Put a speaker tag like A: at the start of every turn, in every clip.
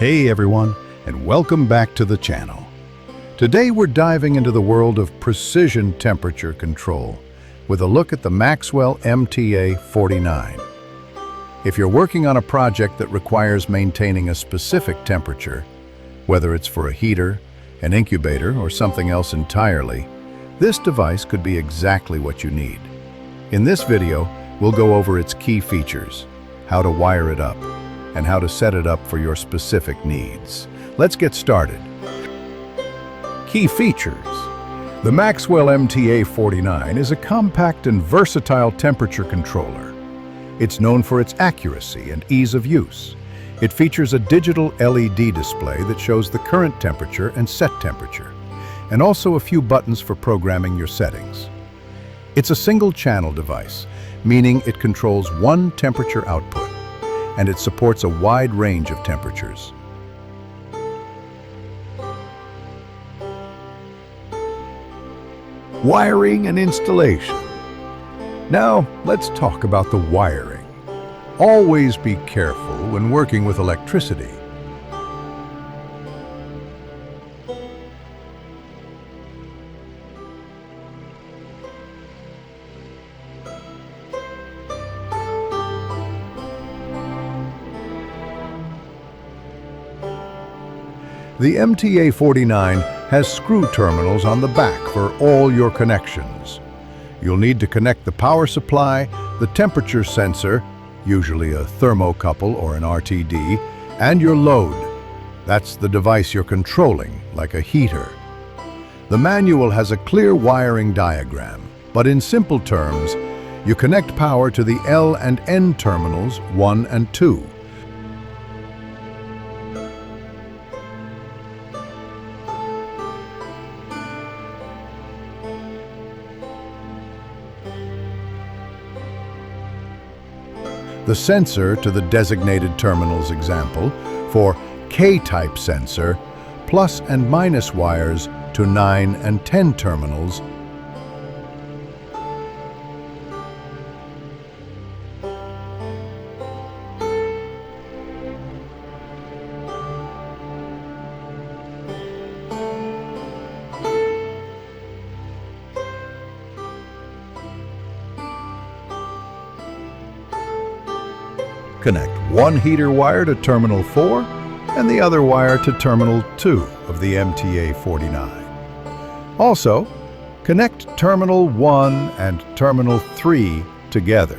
A: Hey everyone, and welcome back to the channel. Today we're diving into the world of precision temperature control with a look at the Maxwell MTA-49. If you're working on a project that requires maintaining a specific temperature, whether it's for a heater, an incubator, or something else entirely, this device could be exactly what you need. In this video, we'll go over its key features, how to wire it up, and how to set it up for your specific needs. Let's get started. Key features. The Maxwell MTA-49 is a compact and versatile temperature controller. It's known for its accuracy and ease of use. It features a digital LED display that shows the current temperature and set temperature, and also a few buttons for programming your settings. It's a single-channel device, meaning it controls one temperature output, and it supports a wide range of temperatures. Wiring and installation. Now, let's talk about the wiring. Always be careful when working with electricity. The MTA-49 has screw terminals on the back for all your connections. You'll need to connect the power supply, the temperature sensor, usually a thermocouple or an RTD, and your load. That's the device you're controlling, like a heater. The manual has a clear wiring diagram, but in simple terms, you connect power to the L and N terminals 1 and 2. The sensor to the designated terminals example for K-type sensor, plus and minus wires to 9 and 10 terminals. Connect one heater wire to terminal 4 and the other wire to terminal 2 of the MTA-49. Also, connect terminal 1 and terminal 3 together.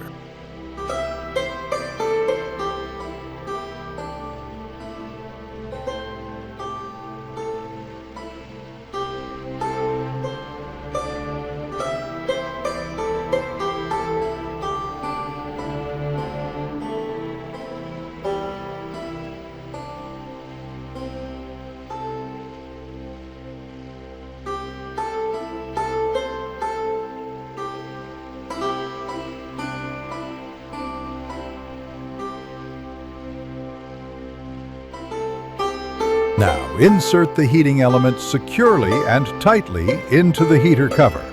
A: Now, insert the heating element securely and tightly into the heater cover.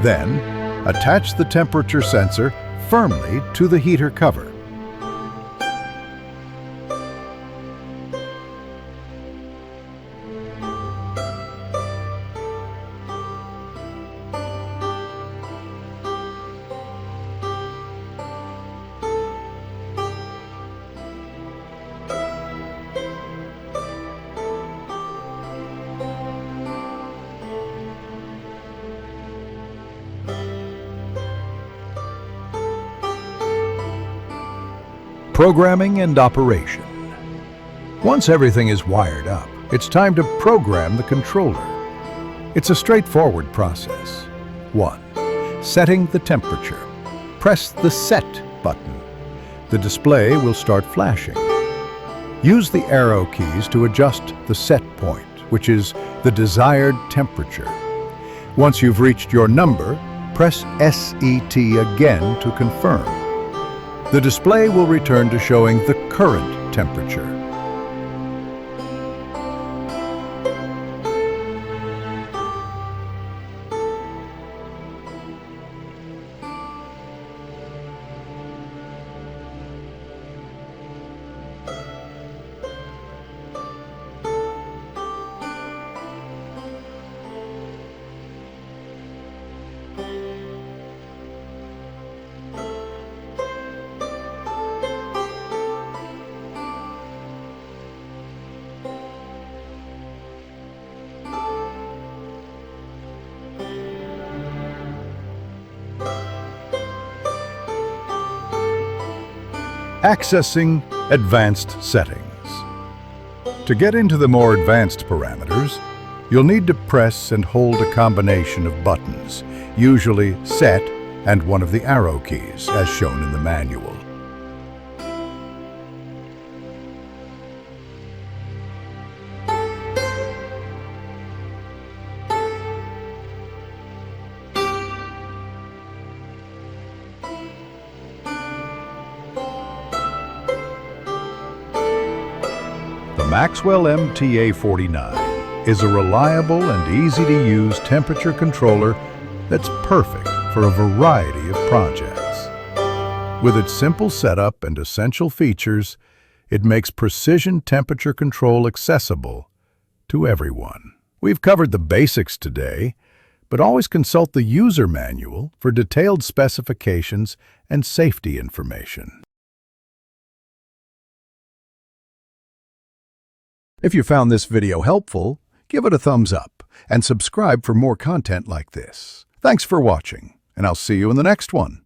A: Then, attach the temperature sensor firmly to the heater cover. Programming and operation. Once everything is wired up, it's time to program the controller. It's a straightforward process. 1. Setting the temperature. Press the Set button. The display will start flashing. Use the arrow keys to adjust the set point, which is the desired temperature. Once you've reached your number, press SET again to confirm. The display will return to showing the current temperature. Accessing advanced settings. To get into the more advanced parameters, you'll need to press and hold a combination of buttons, usually set and one of the arrow keys, as shown in the manual. The Maxwell MTA-49 is a reliable and easy-to-use temperature controller that's perfect for a variety of projects. With its simple setup and essential features, it makes precision temperature control accessible to everyone. We've covered the basics today, but always consult the user manual for detailed specifications and safety information. If you found this video helpful, give it a thumbs up and subscribe for more content like this. Thanks for watching, and I'll see you in the next one.